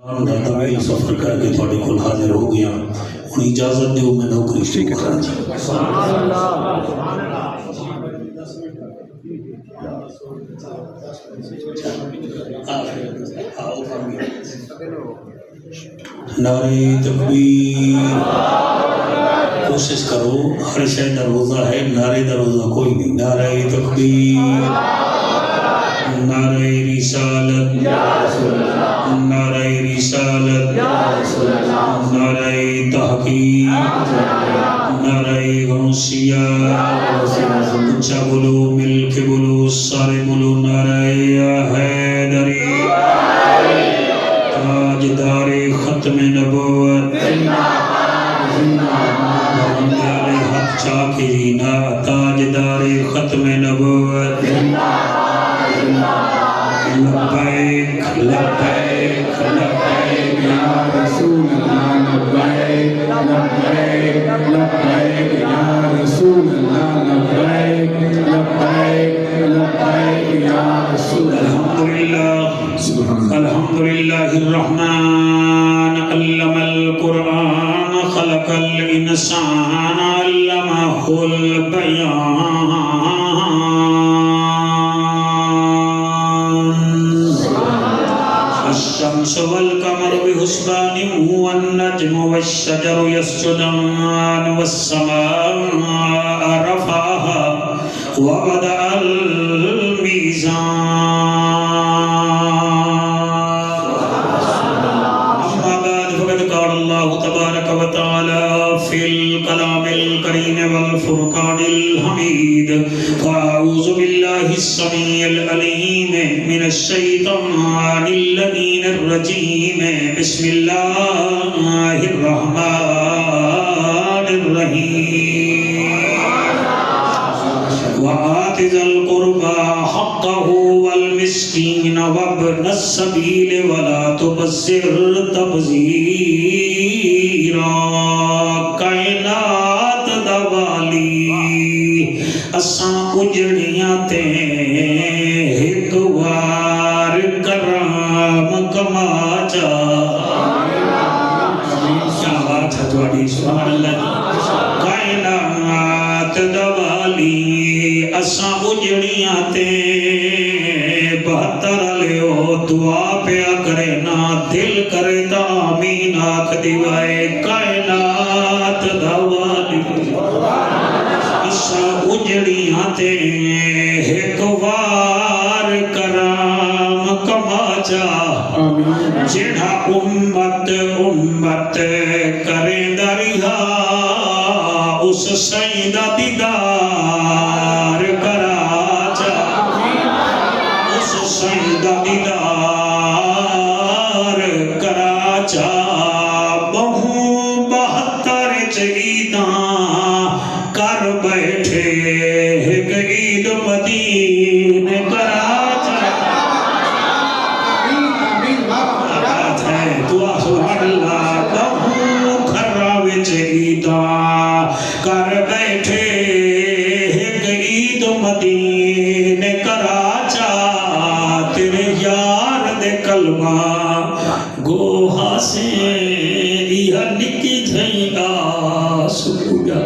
طویل سفر کر کے تھوڑے کول حاضر ہو گیا ہن اجازت دیو میں نوکری شروع کراں جی نعرہ تکبیر کوشش کرو ہر شے دا روزہ ہے نعرے دا روزہ کوئی نہیں نعرہ تکبیر نعرہ رسالت نعرہ رسالت نعرہ تحقیق نعرہ غوثیہ اونچا بولو مل کے بولو سارے بولو نعرہ حیدری تاجدار ختم نبوت حق چاکی جینا تاجدار ختم نبوت لبیک لبیک لبیک یا رسول اللہ لبیک لبیک لبیک یا رسول اللہ لبیک لبیک لبیک یا رسول الحمدللہ الرحمن علم القرآن خلق الانسان علمہ البیان الشمس والقمر بحسبان والنجم والشجر يسجدان والسماء رفعها ووضع الميزان أما بعد فقد قال الله تبارك وتعالى في الكلام الكريم والفرقان الحميد فأعوذ بالله السميع العليم من الشيطان اللعين الرجيم بسم الله الرحمن الرحيم وآت ذا القربى حقه والمسكين وابن السبيل ولا تبذر تبذيرا کائنات دا والی اساں اجڑیاں تے ایک وار کرام کما جا کیا بات ہے تھوڑی سبحان اللہ کائنات دا والی اساں اجڑیاں تے بہتر لیو دعا پیا کرے نا دل کرے تا آمین آکھ دیوائے کائنات دا والی اساں اجڑیاں تے ایک وار کرام کما جا جڑا امت امت کریں دریا اس سیدہ دیدار کرا جا اس سیدہ دیدار کرا جا بہوں بہتر چیداں کر بیٹھے ایک عید مدین کرا جا بات ہے دعا سبحان اللہ بہوں خراوے چیداں کر بیٹھے ایک عید مدین کرا جا تیرے یار دے کلمہ گوہا سے یہ نکی دھائیں آس پوجا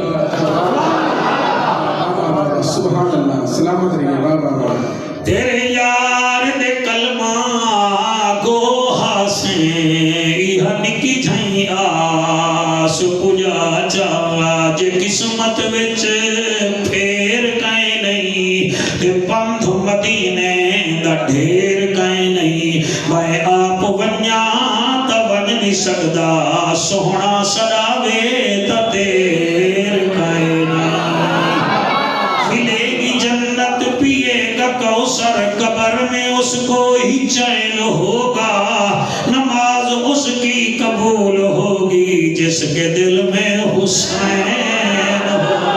سبحان اللہ سلامت رہیے بابا تیرے یار دے کلمہ گوہا سے یہ نکی دھائیں آس پوجا جا جے قسمت وچ پھیر کائیں نہیں تے بندھ مدینے دا ڈھیر کائیں نہیں میں آپ ونیا تا ون نہیں سکدا سونا سڑاوے تا دیر کائیں نہیں ملے گی جنت پیے گا کوثر قبر میں اس کو ہی چین ہوگا نماز اس کی قبول ہوگی جس کے دل میں حسین ہوگا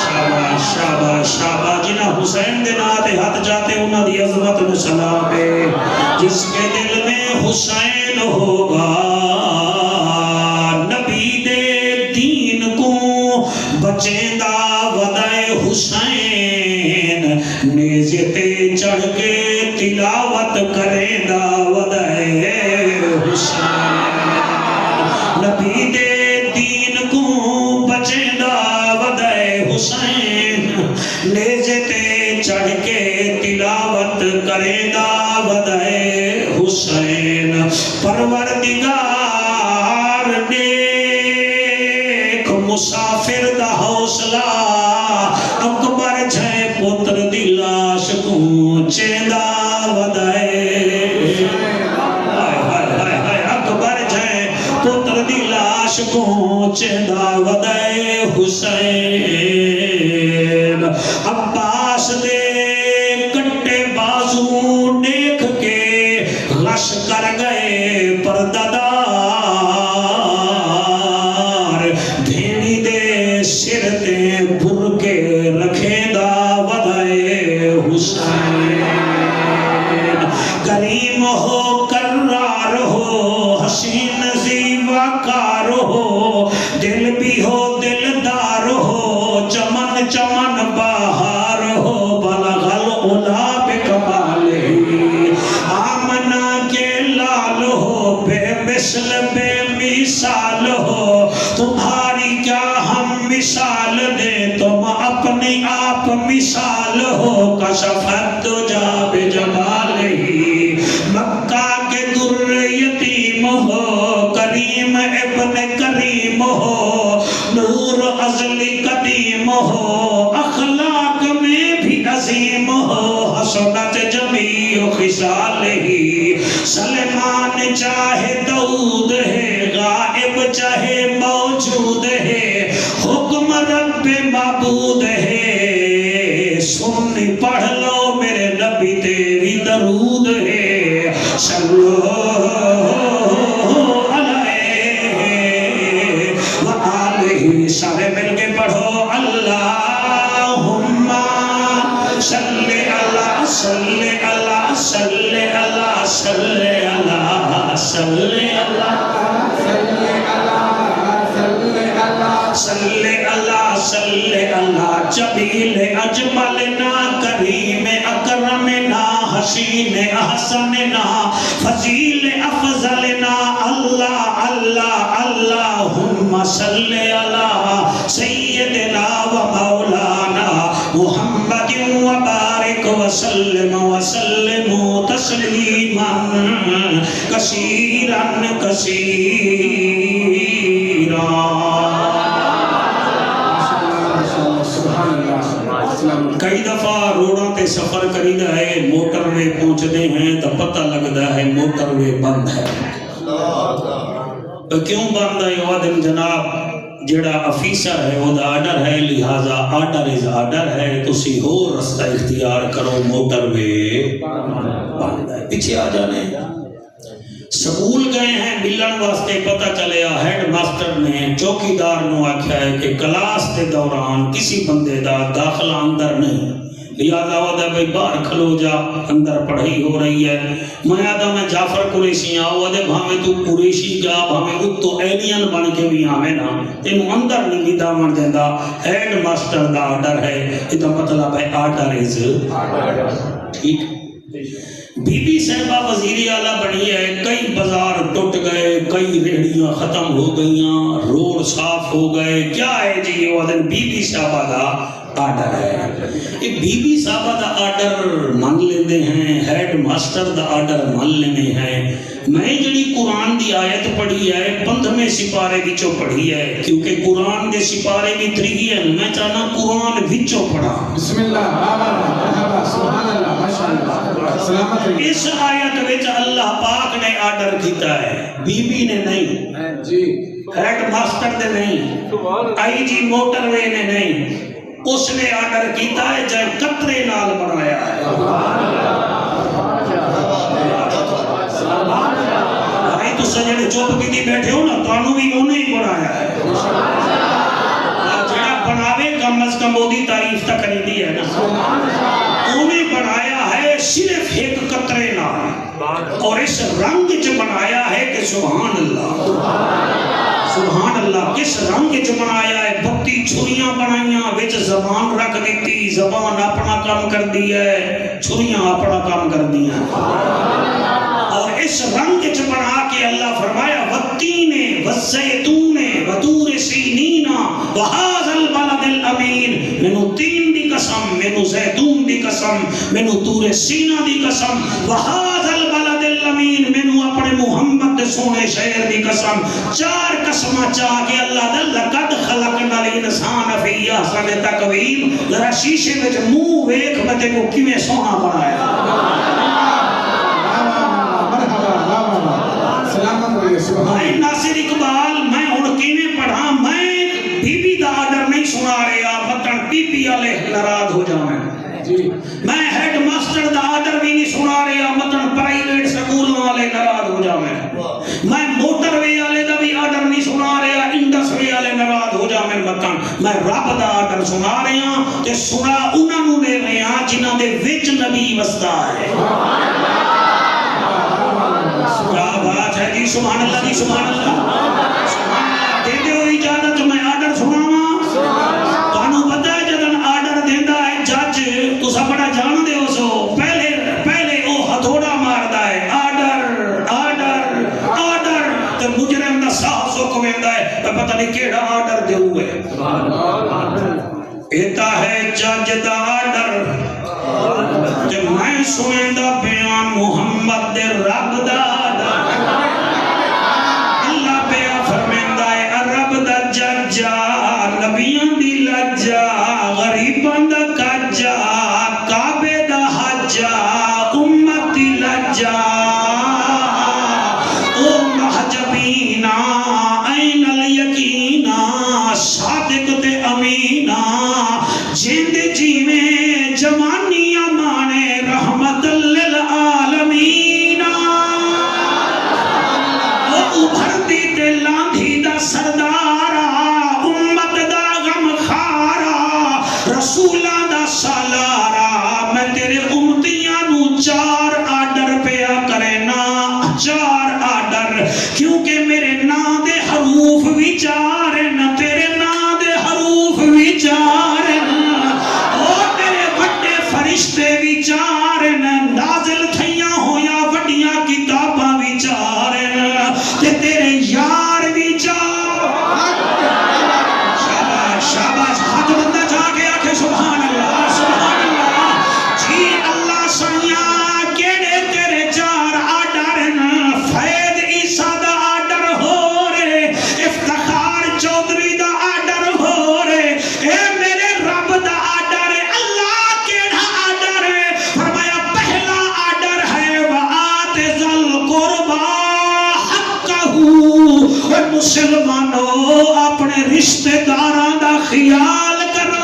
شاباش شاباش شاباش جنہ حسین دے ناتے ہاتھ جاتے انہاں دی عظمت نو سلام ہے جس کے دل میں حسین ہوگا نبی دے دین کو بچیں دا ودائے حسین نیزے تے چڑھ کے تلاوت کرے دا ودائے حسین نبی دے دین کو بچیندا ودائے حسین نیزے تے چڑھ کے تلاوت کریندا ودائے حسین پروردگار دیکھ مسافر دا حوصلہ اکبر جھے پتر دی لاش کو چیندا ودائے اکبر جھے پتر دی لاش کو چیندا ودائے حسین عباس دے کٹے بازو دیکھ کے غش کر گئے پردادار بھینی دے سر تے بھر کے رکھے دا ودائے حسین کریم ہو کرار ہو حسین زیوکار ہو دل بھی ہو دلدار ہو چمن چمن بہار ہو بلغل اولا بکمالہ آمنہ کے لال ہو بے مثل بے مثال ہو تمہاری کیا ہم مثال دیں تم اپنی آپ مثال ہو کشفت دجا بجمالہ مکہ کے در یتیم ہو کریم ابن کریم ہو نور ازلی قدیم ہو اخلاق میں بھی عظیم ہو حسنت جمیع خصالہ سلیمان چاہے داؤد ہے غائب چاہے موجود ہے حکم رب معبود ہے سنی پڑھ لو میرے نبی تیری درود ہے صلو علیہ وآلہ سارے مل کے پڑھو اللہم صلی اللہ صلی اللہ صلی اللہ صلی اللہ صلی اللہ صلی اللہ صلی اللہ جمیل اجملنا کریم اکرمنا حسین احسننا فضیل افضلنا اللہ اللہ اللہم صلی اللہ سیدنا و مولانا محمد وبارک وسلم وسلم تسلیما کثیرا کثیرا کئی دفعہ روڈوں تے سفر کریدا ہے موٹر وے پہنچتے ہیں تو پتہ لگتا ہے موٹر وے بند ہے کیوں بند ہے وہ دن جناب جڑا افیسر ہے وہ آرڈر ہے لہذا آرڈر از آرڈر ہے تسی ہو رستہ اختیار کرو موٹر وے بند ہے پیچھے آ جانے سکول گئے ہیں ملن واسطے پتہ چلیا ہیڈ ماسٹر نے چوکیدار نو آکھیا ہے کہ کلاس کے دوران کسی بندے دا داخلہ اندر نہیں لہذا وعدہ بھئی باہر کھلو جا اندر پڑھائی ہو رہی ہے میں آدھا میں جعفر قریشی آؤ وعدہ بھامے تو قریشی جا بھامے تو ایلین بن کے بھی آمیں نا تینوں اندر نہیں لیدہ من دیندہ ہیڈ ماسٹر دا آرڈر ہے ادھا مطلب ہے آرڈر از ٹھیک بی بی صاحبہ وزیر اعلیٰ بنی ہے کئی بازار ٹوٹ گئے کئی ریڑیاں ختم ہو گئیاں روڈ صاف ہو گئے کیا ہے جی وہ دن بی بی صاحبہ دا آرڈر ہے یہ بی بی صاحبہ دا آرڈر مان لیندے ہیں ہیڈ ماسٹر دا آرڈر مان لینے ہیں میں جڑی قرآن دی آیت پڑھی ہے 15ویں سپارے وچوں پڑھی ہے کیونکہ قرآن دے سپارے بھی 3 ہیں میں چاہنا قرآن وچوں پڑھا بسم اللہ مرحبا سبحان اللہ ماشاءاللہ سلامت رہیے اس آیت وچ اللہ پاک نے آرڈر کیتا ہے بی بی نے نہیں جی ہیڈ ماسٹر نے نہیں آئی جی موٹر وے نے نہیں اس نے آرڈر کیتا ہے جائے قطرے نال بنایا ہے بھائی تو سجنے چوپ کی دی بیٹھے ہو نا تو انہوں بھی انہیں ہی بنایا ہے جڑا بناوے کم از کم وہ دی تعریف تک کریں دی ہے نا انہیں بنایا ہے صرف ایک قطرے نال اور اس رنگ جو بنایا ہے کہ سبحان اللہ سبحان اللہ کس رنگ جو بنایا ہے بتی چھریاں بنائیاں وچ زبان رکھ دیتی زبان اپنا کام کر دی ہے چھریاں اپنا کام کر دی ہیں اور اس رنگ جو بنا کے اللہ والزیتون وطور سینین وہذا البلد الامین. مینوں تین دی قسم، مینوں زیتون دی قسم، مینوں طور سینا دی قسم، وہذا البلد الامین، مینوں اپنے محمد دے سونے شہر دی قسم. چار قسماں چاہ کے اللہ دا لقد خلقنا الانسان فی احسن تقویم. ذرا شیشے وچ منہ ویکھ بندے کو کیویں سونا بنایا. ناصر اقبال میں ہن کیویں پڑھاں؟ میں بی بی دا آرڈر نہیں سنا رہا مطلب پی پی والے ناراض ہو جاویں. میں ہیڈ ماسٹر دا آرڈر بھی نہیں سنا رہا مطلب پرائیویٹ سکولوں والے ناراض ہو جاویں. میں موٹر وے والے دا بھی آرڈر نہیں سنا رہا انڈس وے والے ناراض ہو جاویں. مطلب میں رب دا آرڈر سنا رہا تے سنا انہاں نوں دے رہا جنہاں دے وچ نبی وسدا ہے. کیا بات ہے جی، سبحان اللہ جی، سبحان اللہ. دے دیو اجازت میں آرڈر سناواں. تانوں پتہ ہے جدن آرڈر دیندا ہے جج تساں بڑا جان دے ہو سو پہلے او ہتھوڑا ماردا ہے آرڈر آرڈر آرڈر تے مجرم دا ساہ سک ویندا ہے پتہ نہیں کیڑا آرڈر دیو ہے. ایتا ہے جج دا آرڈر تے میں سنیندا بیان محمد دے رب دا. اللہ پیا فرمیندا ہے رب دا ججا نبیاں دی لجا غریباں دا کجا کعبے دا حجا امت دی لجا او محجبینا این الیقینا صادق تے امینا جند جیویں جوانیاں مانے رحمت للعالمین. او ابھردی تے لاندھی دا سردارا امت دا غم خارا رسولاں دا سالارا. میں تیرے امتیاں نو چار آرڈر پیا کرینا، چار آرڈر، کیونکہ میرے نام دے حروف بھی چار ہیں، تیرے نام دے حروف بھی چار ہیں، اور تیرے بڑے فرشتے بھی چار ہیں، نازل تھیاں ہویا وڈیاں کتاباں بھی چار ہیں، تے تیرے یار بھی چار. شاباش شاباش، ہاتھ بندہ جا کے آکھے سبحان اللہ سبحان اللہ. جی اللہ سنیا کیڑے تیرے چار آرڈر ہیں؟ فید عیسیٰ دا آرڈر ہو رے، افتخار چودھری دا آرڈر ہو رے، اے میرے رب دا آرڈر ہے. اللہ کیڑا آرڈر ہے؟ فرمایا پہلا آرڈر ہے وآت ذل قربا حقہ. اے مسلمانوں اپنے رشتہ داراں دا خیال کرو.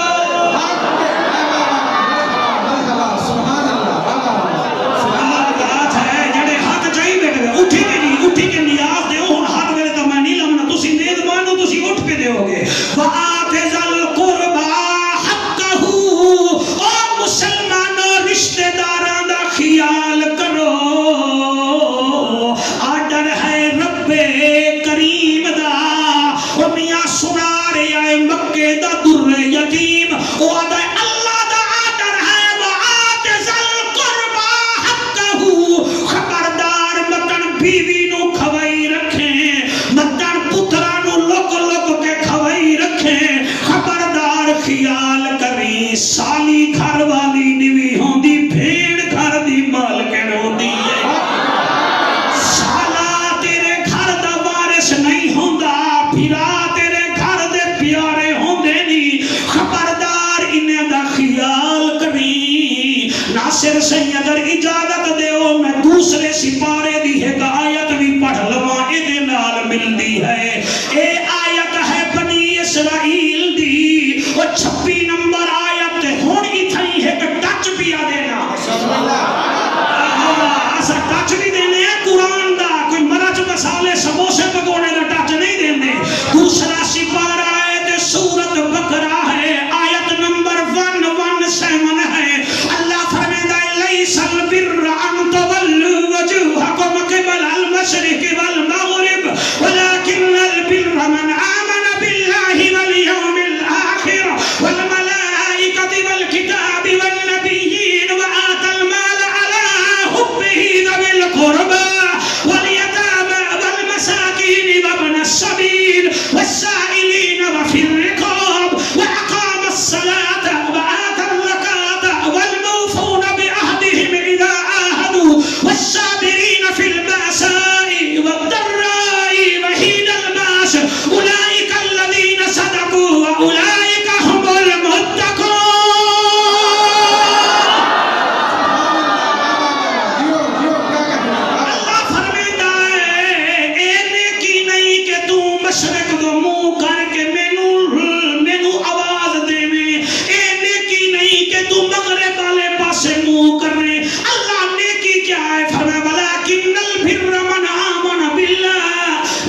اٹھی کے نیاز دے ہوں ہر ویلے تو میں نہیں لمنا تسی نیز مانو تسی اٹھ کے دیو گے. وآت ذل قربا حقہ. اور مسلمانوں رشتہ داراں دا خیال کرو. آرڈر ہے رب کریم دا. او میاں سنا رہا ہے مکے دا در یتیم. او آدھا اللہ دا آرڈر ہے وآت ذل قربا حقہ. خبردار متن بیوی کھوائی رکھیں، مدن پترا نو لک لک کے کھوائی رکھیں. خبردار خیال کریں سالی گھر والی نیوی ہوندی بھیڑ گھر دی مالکن ہوندی ہے. سالا تیرے گھر دا وارث نہیں ہوندا، پھرا تیرے گھر دے پیارے ہوندے نہیں. خبردار انہیں دا خیال کریں. ناصر سے اگر اجازت دیو میں دوسرے سپارے دی ہے آیت بھی پڑھ لواں اے نال ملدی ہے. اے آیت ہے بنی اسرائیل دی، وہ 26 نمبر آیت ہون اتھائی ہے کہ ٹچ بھی آ دینا. ایسا ٹچ بھی دینے ہیں قرآن دا، کوئی مرچ مسالے سموسے پکوڑے دا ٹچ نہیں دینے. دوسرا سپارہ ہے تے سورت بقرہ ہے، آیت نمبر 117 ہے. اللہ فرمیدہ لیس البر ان تولوا وجوہکم والسائلين وفي الرقاب وأقام الصلاة وآتى الزكاة والموفون بعهدهم إذا عاهدوا والصابرين في البأساء والضراء وحين البأس أولئك الذين صدقوا وأولئك هم المتقون. اللہ فرماتا ہے اے نیکی نہیں کہ تو مشرق کو منہ کر کے مینوں آواز دے میں، اے نیکی نہیں کہ تو مغرب والے پاسے منہ کرے. اللہ نیکی کیا ہے؟ فرمایا ولکن البر من آمن باللہ،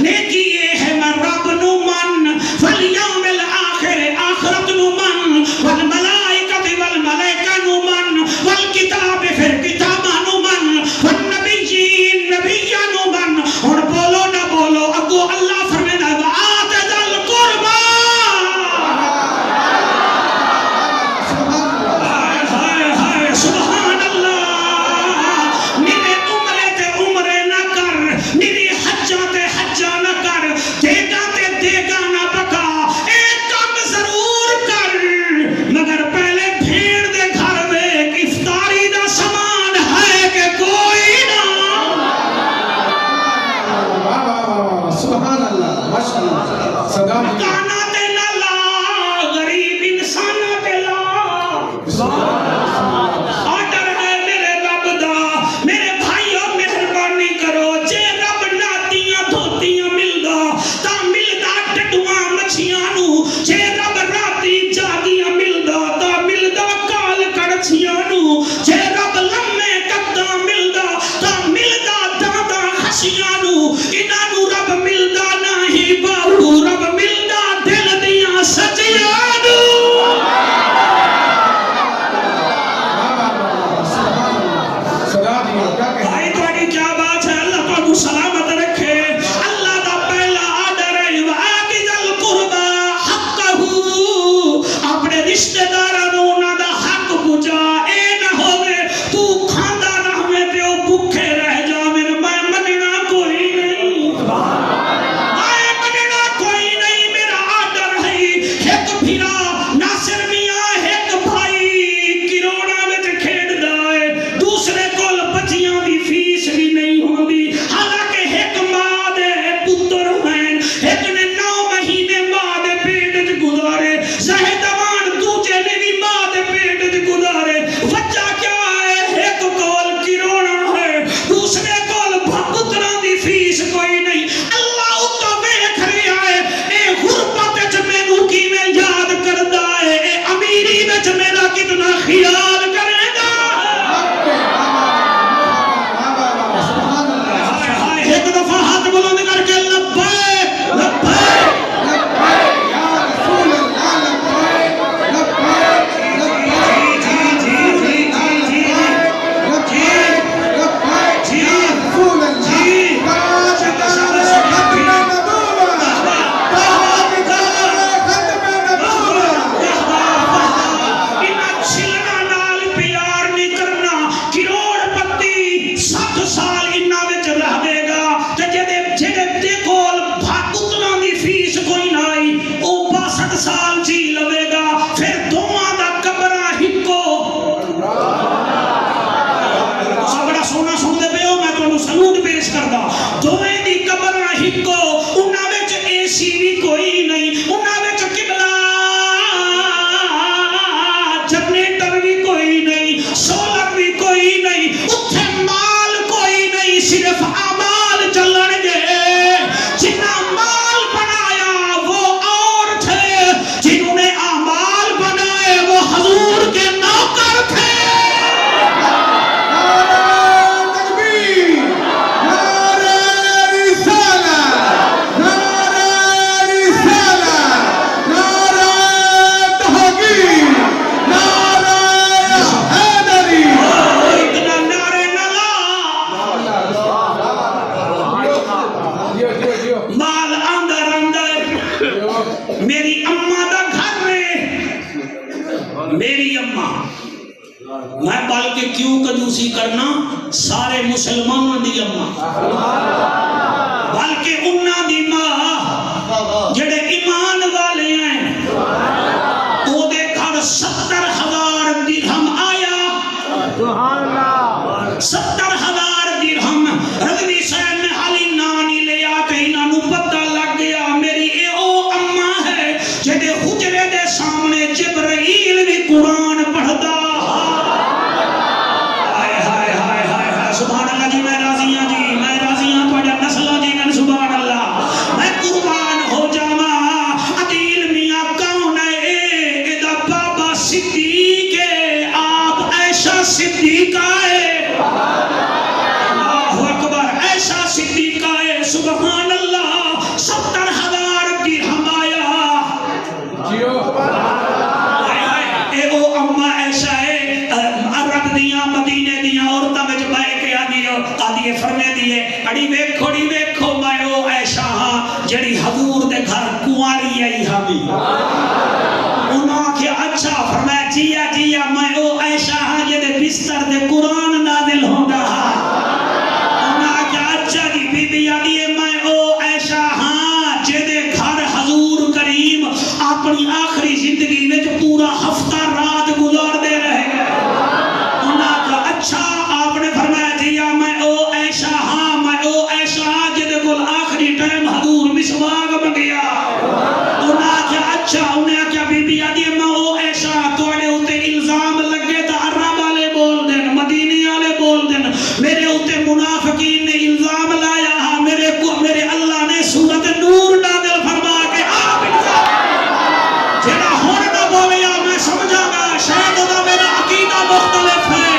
نیکی یہ ہے میں رب نو من والیوم الآخر، آخرت نو من، والملائکۃ والملائکہ نو من، والکتاب پھر کتاباں نو من، والنبیین نبیاں نو من. اور بولو نہ بولو اگو اللہ فرماتا ہے وآت ذل قربا. ہائے ہائے سبحان اللہ. میرے عمرے تے عمرے نہ کر، میری حجاں تے حجاں نہ کر، دیگاں تے دیگاں نہ پکا، ایک کام ضرور کر مگر پہلے بھیڑ دے گھر ویکھ افطاری دا سامان ہے کہ کوئی نہ. سبحان اللہ ماشاء اللہ صدا دی کانا تے نہ لا، غریب انسان تے لا. آڈر ہے میرے رب دا، میرے بھائیو مہربانی کرو. جے رب ناتیاں دھوتیاں ملدا تا ملدا ڈڈواں مچھیاں نو، جے رب راتی جاگیاں ملدا تا ملدا کال کڑچیاں نو، جے رب لمے قداں ملدا تا ملدا دادا خشیاں نو. انہاں نو رب ملدا نہیں باہو، رب ملدا دل دیاں سجیاں نو. صدا دی کیا کہہ بھائی تھوڑی کیا بات ہے؟ اللہ تمہیں سلامت رکھے. اللہ دا پہلا آرڈر ہے وآت ذل قربا حقہ، اپنے رشتہ داراں نوں انہاں دا حق پہنچا. اے نہ ہوے تو کھاندا نہ ہوے تے او بھکھے رہ جاویں. میں مننا کوئی نہیں، میں مننا کوئی نہیں. میرا آرڈر ہے ایک بھیرا ناصر میاں ایک بھائی کروڑا وچ کھیڈدا ہے، دوسرے کول بچیاں دی فیس بھی نہیں ہوندی. حالانکہ ایک ماں دے پتر ہیں، ایک نے 9 مہینے ماں دے پیٹ وچ گزارے، زہدوان دوجے نے بھی ماں دے پیٹ وچ گزارے. وجہ کیا ہے؟ ایک کول کروڑا ہے، دوسرے کول پتراں دی فیس کوئی نہیں. اللہ اتوں ویکھ رہا ہے اے غربت وچ مینوں کیویں یاد کردا ہے، اے امیری وچ میرا کتنا خیال کرے گا. ہائے ہائے ایک دفعہ ہاتھ بلند کر کے لبیک لبیک. یا رسول اللہ لبیک لبیک لبیک جی جی جی جی لبیک لبیک یا رسول اللہ جی. ختم نبوت ختم نبوت. انہاں چھلنا نال پیار نہیں کرنا. کروڑ پتی 60 سال انہاں وچ رہے گا تے جڑے دے کول پتراں دی فیس کوئی نہ آئی او 62 سال جی لوے گا. پھر دوواں دا قبراں ہکو. بڑا سونا سنتے پے ہو، میں تمہیں سلوٹ پیش کردا. دوویں دی قبراں ہکو، انہاں وچ اے سی بھی کوئی نہیں، انہاں وچ قبلہ جنریٹر بھی کوئی نہیں، سولر بھی کوئی نہیں، اتھے مال کوئی نہیں، صرف اعمال چلن گے. جنہاں مال بنایا وہ اور تھے، جنہوں نے اعمال بنائے وہ حضور کے نوکر تھے. نعرہ تکبیر، نعرہ رسالت، نعرہ رسالت، نعرہ تحقیق، نعرہ حیدری. اتنا نعرے نہ لا. مال اندر اندر. میری اماں دا گھر میں، میری اماں، میں بلکہ کیوں کنجوسی کرنا، سارے مسلمانوں دی اماں، بلکہ انہاں دی ماں جڑے بی بی آدھی ماں او ایشا توڑے ہوتے الزام لگے تا عرب والے بول دن مدینی والے بول دن میرے ہوتے منافقین نے الزام لایا ہاں میرے اللہ نے سورت نور نازل فرما کے آپ جڑا ہون نہ بولیا میں سمجھا گا شاید دا میرا عقیدہ مختلف ہے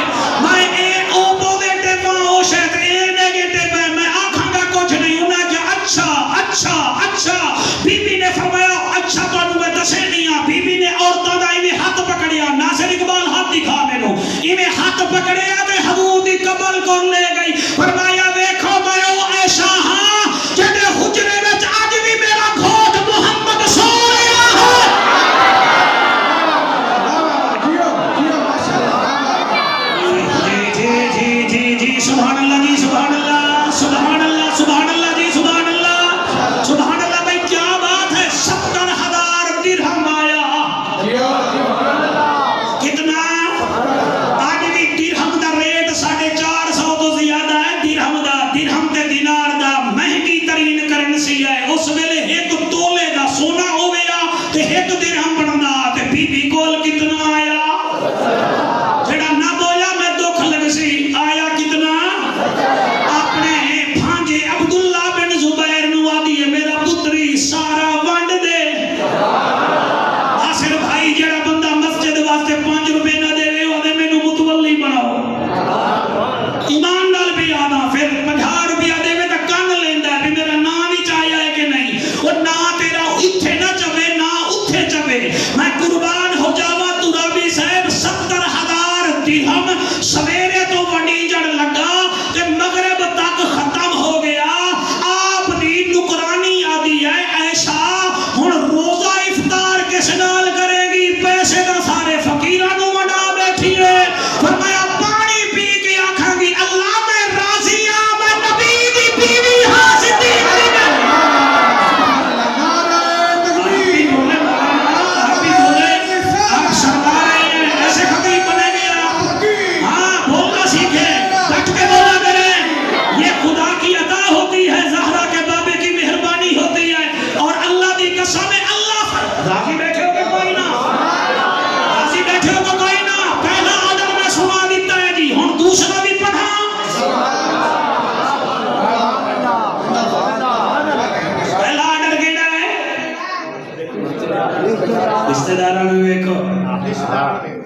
میں اے او پوزیٹیو ہاں او شاید اے نیگیٹیو ہے میں آکھاں گا کچھ نہیں انہاں کہ اچھا بی بی نے فرمایا اچھا تو انہوں میں دسے نہیں آ بی بی نے عورتوں دا ایویں ہاتھ پکڑیا ناصر اقبال ہاتھ دکھا مینوں ایویں ہاتھ پکڑیا تے حضور دی قبل کر لے گئی فرمایا دیکھو میں او ایشا ہاں جڑے حجرے وچ اج بھی میرا گھوٹ محمد سو رہا ہے جی سبحان اللہ جی سبحان اللہ سبحان اللہ سبحان اللہ جی سبحان اللہ سبحان اللہ بھائی کیا بات ہے 70,000 درہم آیا کتنا آج بھی درہم دا ریٹ 450 تو زیادہ ہے درہم تے دینار دا مہنگی ترین کرنسی ہے اس ویلے ایک تولے دا سونا ہویا تے ایک درہم بندا تے بی بی کول کتنا آیا جڑا نہ بولا میں دکھ لگ سی آیا کتنا اپنے بھانجے عبداللہ بن زبیر نو آدھی ہے میرا پتری سارا ونڈ دے آصر بھائی جڑا بندہ مسجد واسطے 5 روپے نہ دے رہے ہوتے میں نو متولی بناؤ ایمان نال بھی آنا پھر 50 روپیہ دے میں تا کن لیندہ ہے بھی میرا نام ہی چاہیا ہے کہ نہیں وہ نا تیرا اتھے نہ چوے نا اتھے چوے میں قربان ہو جاوا ترابی صاحب 70,000 درہم سویرے تو وڈی جڑ لگا کہ مغرب تک ختم ہو گیا آپ دی نکرانی آدھی ہے ایشا ہن روزہ افطار کس نال کرے گی پیسے دا سارے فقیران نو منا بیٹھی ہے فرمایا پانی پی کے آکھاں گی اللہ میں راضی ہاں میں نبی دی بیوی ہاں صدیق دی آپ شرما رہے ہیں ایسے خطیب بنے گے آپ ہاں بولنا سیکھیں ڈٹ کے بولا کریں یہ خدا کی عطا ہوتی ہے زہرا کے بابے کی مہربانی ہوتی ہے اور اللہ دی قسم اللہ راضی بیٹھے ہو کہ کوئی نہ راضی بیٹھے ہو کہ کوئی نہ پہلا آرڈر میں سنا دیتا ہے جی ہن دوسرا بھی پڑھا پہلا آرڈر کیڑا ہے رشتہ داراں نوں ویکھو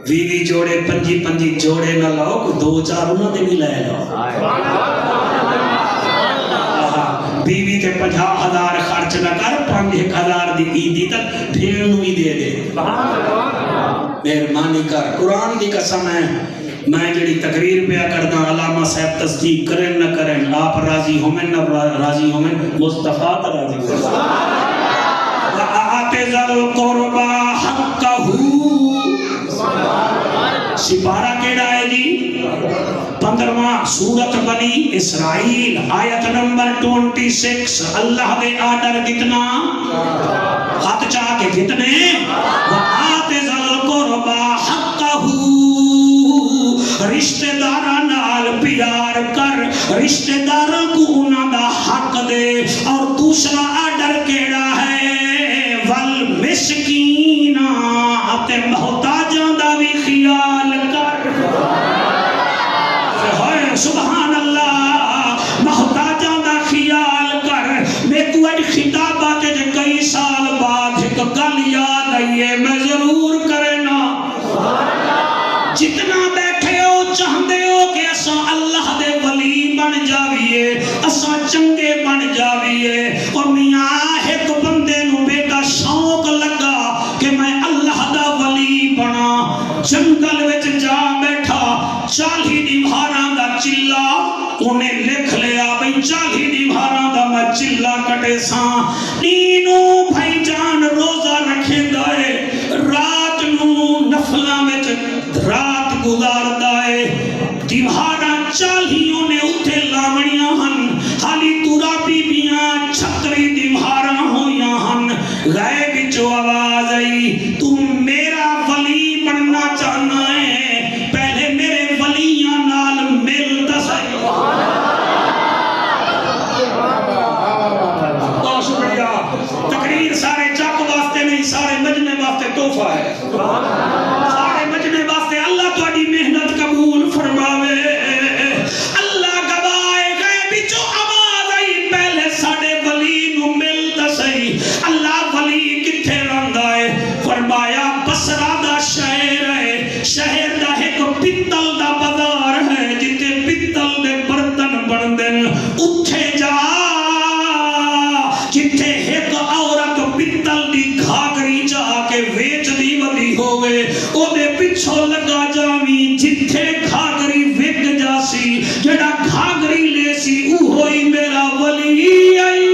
بیوی جوڑے پنجی جوڑے نہ لاؤ کو 2-4 انہاں دے بھی لے لو بیوی تے 50,000 خرچ نہ کر 5,000 دی عیدی تک بھیڑ نو ہی دے دے مہربانی کر قرآن دی قسم ہے میں جڑی تقریر پہ کردا علامہ صاحب تصدیق کرن نہ کرن آپ راضی ہومن نہ راضی ہومن مصطفیٰ تا راضی ہومن آتے ذل قربا حقہ سپارہ کیڑا ہے جی 15واں سورت بنی اسرائیل آیت نمبر 26 اللہ دے آرڈر کتنا ہاتھ چاہ کے کتنے وآتے ذل قربا حقہ رشتہ داراں نال پیار کر رشتہ داراں کو انہاں دا حق دے اور دوسرا آرڈر کیڑا ہے والمسکین اتے محتاجاں دا بھی خیال کر سبحان اللہ محتاجاں دا خیال کر میں کوئی خطابات جے کئی سال بعد ایک گل یاد آئیے میں ضرور کرنا جتنا بیٹھے ہو چاہندے ہو کہ اساں اللہ دے ولی بن جاویے اساں چنگے بن جاویے اور میاں ایک بندے نو بیٹا شوق لگا کہ میں اللہ دا ولی بنا جنگل وچ جا بیٹھا 40 دیواراں دا چلا انہیں لکھ لیا بھئی 40 دیواراں دا میں چلا کٹے ساں نینو بھائی جان روزہ رکھے دائے رات نو نفلاں وچ رات گزار دائے دیواراں 40 نے اتھے لاونیاں ہن حالی تورا بی بیاں 36 دیواراں ہویاں ہن غیب وچوں آواز آئی تم میرا ولی بننا چاہنا ہے پہلے میرے ولیاں نال مل دسائی بہت شکریہ تقریر سارے چک واسطے نہیں سارے مجمع واسطے تحفہ جتھے ایک عورت پتل دی گھاگری جا کے ویچ دی ودی ہوئے او دے پچھو لگا جاویں جتھے گھاگری وک جاسی جڑا گھاگری لے سی او ہوئی میرا ولی آئی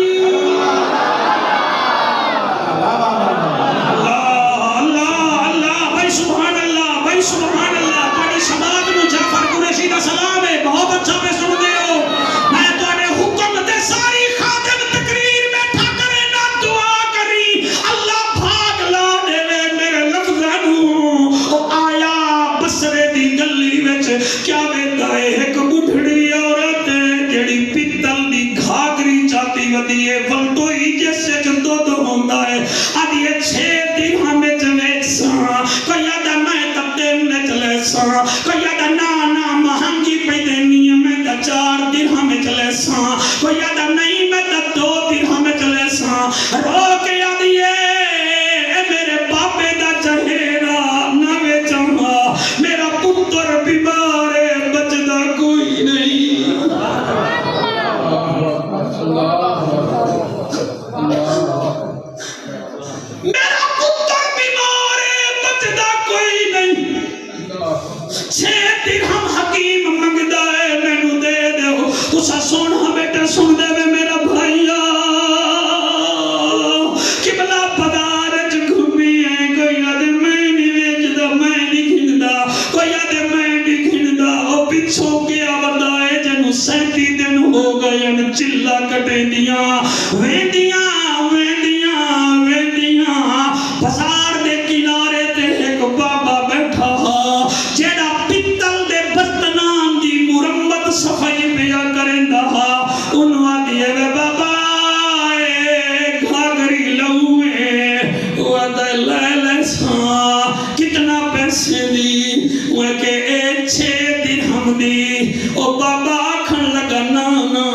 سبحان اللہ پڑی سماعت میں جعفر قریشی کا سلام ہے بہت اچھا میں سن دے ہو میں تو نے حکم دے ساری خادم تقریر میں تھا کرے نہ دعا کری اللہ بھاگ لا دے میرے لفظانو آیا بسرے دی گلی وچ کیا ویندہ ہے ایک بڑھڑی عورت جڑی پتل دی گھاگری چاہتی ودی ہے ولٹوئی جیسے جدو دو ہوندہ ہے آدھی 6 درہم میں جویچ سا کوئی یادہ میں کوئی یادہ نانا مہنگی پہ دینی ہے میں تا 4 درہم میں چلے ساں کوئی یادہ نہیں میں تا 2 درہم میں چلے ساں رو کے یادی ہے میرے باپے دا چہیرہ نوے چاہا میرا پتر بیمار ہے بچدہ کوئی نہیں میرا پتر بیمار ہے بچدہ کوئی نہیں 6 درہم حکیم منگدہ ہے میں نو دے دے ہو تو سا سونا بیٹا سن دے میں میرا بھائیا قبلہ پدارج گھومی ہے کوئی آدھے میں نہیں ویچدہ میں نہیں گھندہ کوئی آدھے میں نہیں گھندہ او پچھو کیا بندائے جنو 37 دن ہو گئے ان چلا کٹے دیاں ویندیاں بازار دے کنارے تے ایک بابا بیٹھا جیڑا پتل دے برتنان دی مرمت صفائی پیا کرندہ انہوں آدھیے وے بابا گھاگری لہوئے وہ آدھے لے ساں کتنا پیسے دی وہ کہ 6 درہم دی او بابا آکھن لگا نانا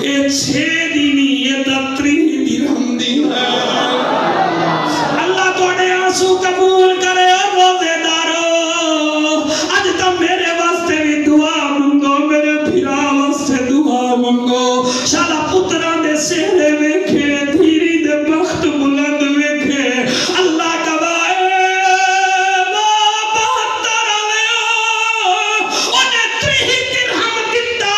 6 دی نہیں یہ تا 3 درہم دی ہے آنسو قبول کرے روزے دارو آج تم میرے واسطے بھی دعا منگو میرے بھیرا واسطے دعا منگو شالا پتران دے سہرے ویکھے دھیری دے بخت بلند ویکھے اللہ گوائے بہتر آلے انہیں 3 درہم دیتا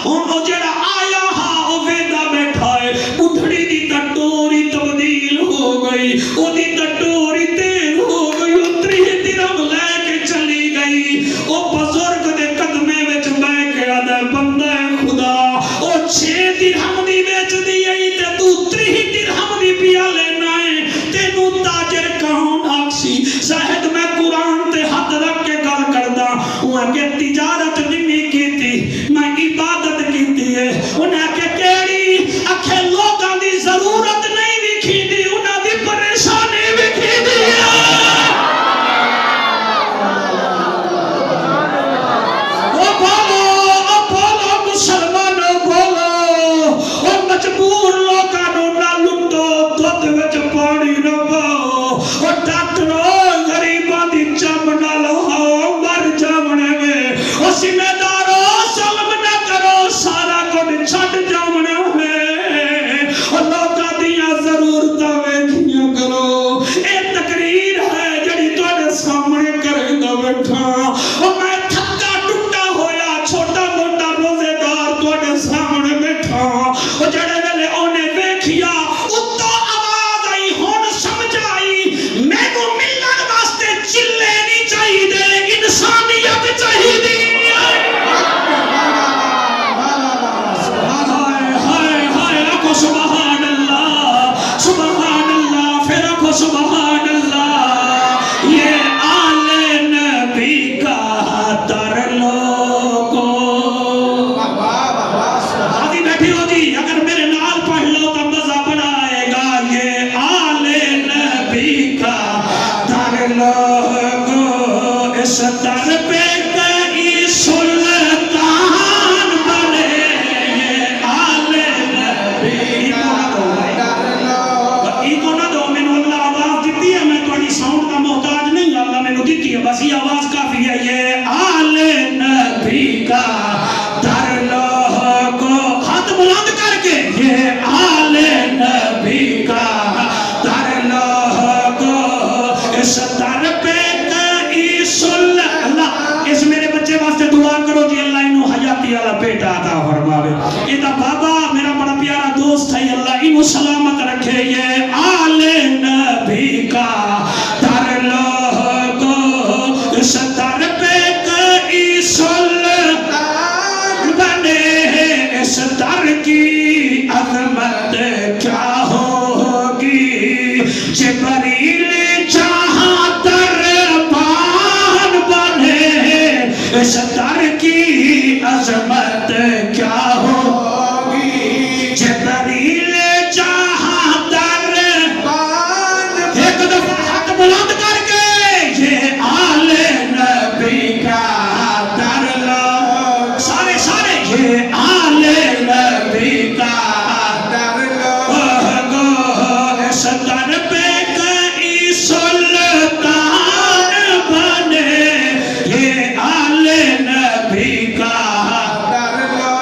انہوں جڑا آیا ہاں ویدہ بیٹھا ہے بڑھڑی دی تٹوری تبدیل ہو گئی او دی تٹوری تیل ہو گئی او 3 درہم لے کے چلی گئی او بزرگ دے قدمے وچ بے کے آدھے بندہ خدا او 6 درہم دی بیچ دی ای تے تو 3 درہم دی پیا لینا ہے تینو تاجر کون آکسی شاہد میں قرآن تے حد رکھ کے گل کردہ وہاں کے تجارت نہیں کی تھی میں عبادت کی تھی ہے انہیں کہ کیڑی اکھے لوگاں دی ضرورت نہیں بھی کی دی انہیں دی پریشانی کے یہ آل نبی کا در لوگو اس در پہ کئی سلطان بنے اس در کی عظمت کیا ہوگی جبریل جہاں دربان بنے اس در کی عظمت کیا ہوگی جبریل جہاں دربان ایک دفعہ ہاتھ بلند کر کے یہ آل نبی کا در لو سارے یہ آل نبی کا در لو اس در پہ کئی سلطان بنے یہ آل نبی کا در لو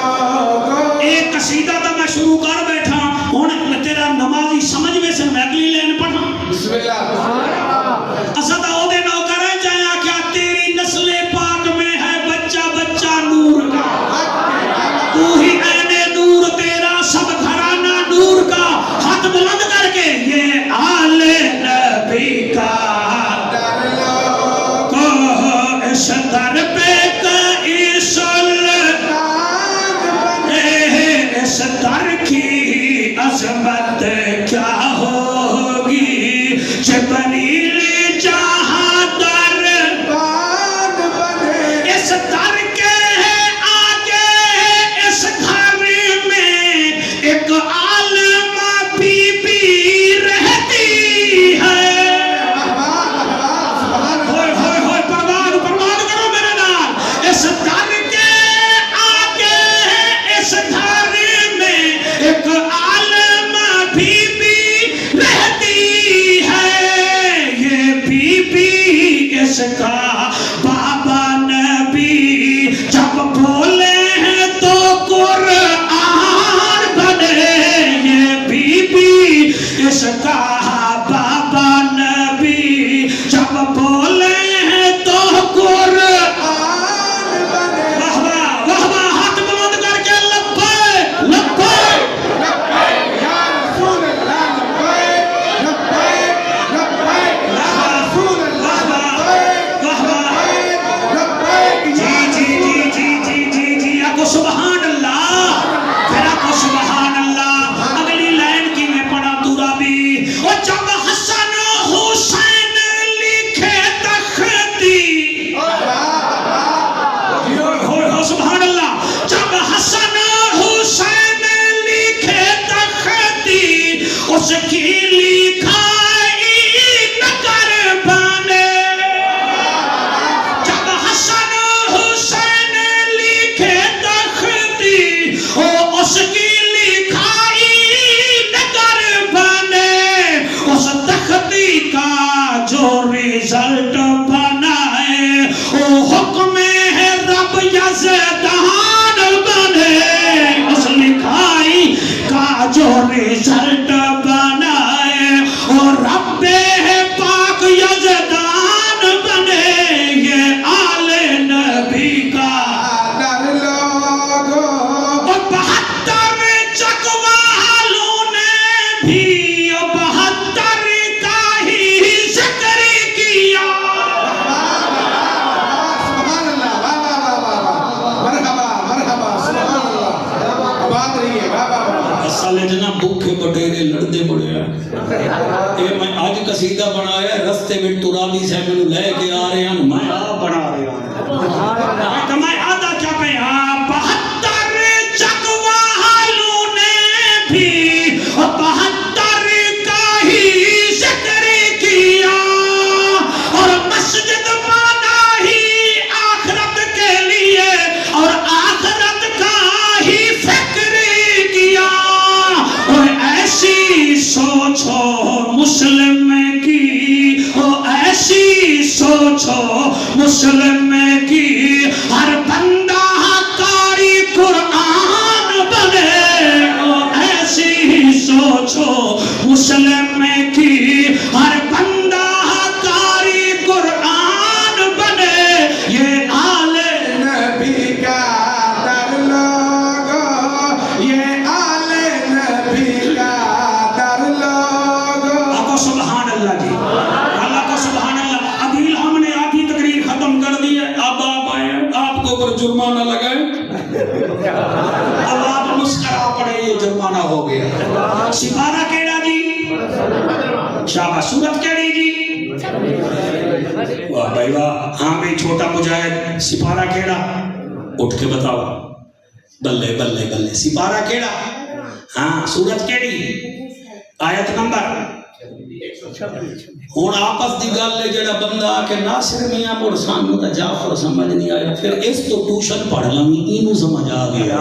ایک قصیدہ تھا میں شروع کر بیٹھا ہوں تیرا نمازی سمجھ میں سے میں اگلی لین پڑھا بسم اللہ اسد عہدے نوکر ہے جایا کیا تیری نسل پاک میں ہے بچہ بچہ نور کا تو ہی عین نور تیرا سب گھرانہ نور کا ہاتھ بلند کر کے یہ آل نبی کا در لوگو اس در پہ کئی سلطان بنے اس در کی عظمت کیا ہوگی جبریل جہاں دربان بنے اس در کے آگے اس گھر میں ایک عالمہ بی بی رہتی ہے ہوئے ہوئے ہوئے پروان کرو میرے نال اس در کے آگے اس گھر میں ایک عالمہ بی بی رہتی ہے یہ بی بی اس کا بابا نبی جب بولے ہیں تو قرآن بنے یہ بی بی اس کا بابا نبی جب بولے ہیں تو قرآن بنے واہ واہ ہاتھ بلند کر کے لبیک لبیک یا رسول اللہ لبیک لبیک لبیک یا رسول اللہ لبیک لبیک جی آگو سبحان اللہ پھر آگو سبحان اللہ اگلی لائن کی میں پڑھا دورا بھی اور جب حسن حسین لکھے تختی ہو سبحان اللہ جب حسن حسین لکھے تختی اس کی لکھائی نگر بنے جب حسن حسین لکھے تختی اس کی لکھائی نگر بنے اس تختی کا جو ریزلٹ بنائے وہ حکم ہے رب یزدان بنے اس لکھائی کا جو ریزلٹ بنائے اور رب پاک یزدان بنے یہ آل نبی کا در لوگو اور 72 چکوالوں نے بھی 72 کا ہی ذکر کیا سبحان اللہ واہ واہ واہ واہ مرحبا مرحبا سبحان اللہ آباد رہیے واہ واہ واہ سالے جنا بھوکے بٹیرے لڑدے بڑے ہیں یہ میں آج قصیدہ بنایا ہے رستے میں ترابی سے میں لے کے آ رہے ہیں میں آپ بنا رہے ہیں تو میں آدھا کیا پہ 72 چکوالوں نے بھی 72 کا ہی ذکر کیا اور مسجد بنا ہی آخرت کے لیے اور آخرت کا ہی فکر کیا اور ایسی سوچو مسلم کی ایسی سوچو مسلم کی ہر بندہ قاری قرآن بنے ایسی سوچو مسلم کی ہر بندہ قاری قرآن بنے یہ آل نبی کا در لوگو یہ آل نبی کا در لوگو سپارہ کیڑا جی؟ شاباش. سورت کیڑی جی؟ واہ بھائی واہ. ہاں بھائی چھوٹا مجاہد سپارہ کیڑا؟ اٹھ کے بتاؤ. بلے بلے بلے. سپارہ کیڑا؟ ہاں. سورت کیڑی؟ آیت نمبر. ہوں آپس دی گل ہے جڑا بندہ آ کے ناصر میاں مڑ سانو تے جعفر سمجھ نہیں آیا پھر اس تو ٹیوشن پڑھ لیں اینو سمجھ آ گیا.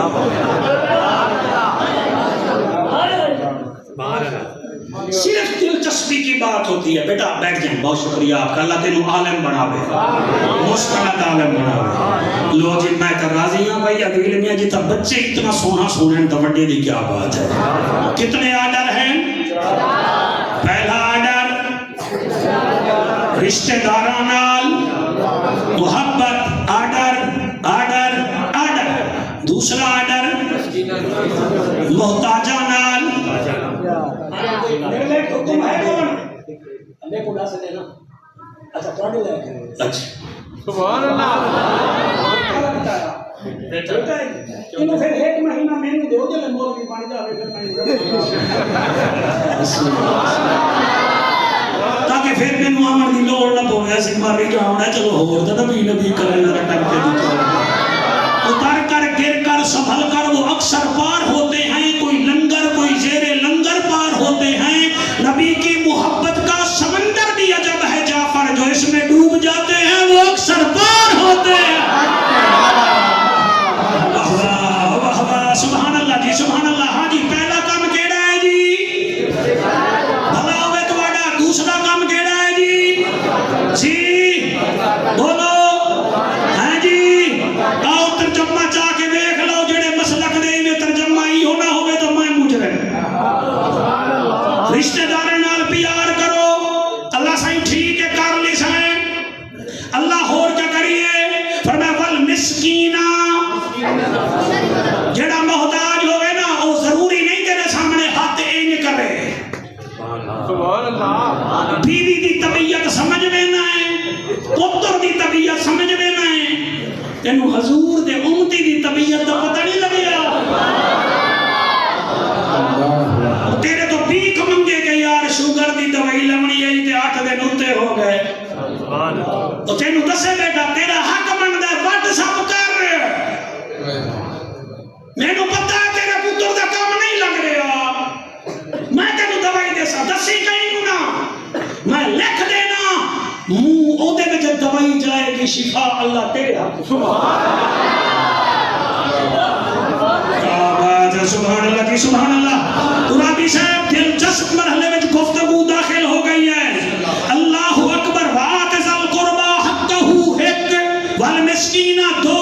صرف دلچسپی کی بات ہوتی ہے. بیٹا بیٹھ جائیں. بہت شکریہ آپ کا. اللہ تینوں عالم بناوے, مستند عالم بناوے. لو جی میں تو راضی ہوں بھائی. عدیل میاں جی تب بچے اتنا سونا سونے تو بڑے دی کیا بات ہے. کتنے آرڈر ہیں؟ پہلا آرڈر رشتہ داراں نال محبت. Order order order. دوسرا آرڈر محتاجاں نال. سبحان اللہ. ایک مہینہ میں دیو جے مولوی بن جاوے تاکہ پھر مینوں آمن دی لوڑ نہ پوے. اسی ماری جاؤنا چلو ہور تے نبی نبی کرے ذرا ٹک کے دی. اتر کر گر کر سنبھل کر وہ اکثر پار ہوتے ہیں. کوئی لنگر کوئی زیر لنگر پار ہوتے ہیں. نبی کی محبت کا سمندر بھی عجب ہے جعفر. جو اس میں ڈوب جاتے ہیں وہ اکثر پار ہوتے ہیں. سبحان اللہ جی سبحان اللہ. ہاں جی پہلا کام کیڑا ہے جی؟ بھلا ہوئے تواڈا. دوسرا کام کیڑا ہے جی؟ جی بولو. ہاں جی آؤ ترجمہ چاہ کے دیکھ لو. جڑے مسلک دے میں ترجمہ ہی ہونا ہوئے تو میں مجرم. رشتہ دارے نال پیار کرو. اللہ سائیں ٹھیک ہے کر لی سائیں. اللہ ہور کیا کریے؟ فرمایا والمسکینہ. جڑا محتاج ہوئے نا وہ ضروری نہیں تیرے سامنے ہاتھ اینج کرے. سبحان اللہ. بیوی دی طبیعت سمجھ میں نہ ہے, پتر دی طبیعت سمجھ میں نہ ہے. تینوں حضور دے امتی دی طبیعت دا پتہ نہیں لگیا. تیرے تو بھیک منگے کہ یار شوگر دی دوائی لمنی ہے تے 8 دن اتے ہو گئے. تو تینوں دسے بیٹا تیرا حق مندا ہے وڈ سب کر. میں نو پتہ ہے تیرے پتر دا کام نہیں لگ رہا. میں تینوں دوائی دے سا دسی کہیں نا میں لکھ دینا منہ او دے وچ دوائی جائے گی شفا اللہ تیرے حق. سبحان اللہ کی سبحان اللہ. قرآنی صاحب دلچسپ مرحلے میں گفتگو داخل ہو گئی ہے. اللہ اکبر. وآت ذی القربى حقہ ایک والمسکین 2.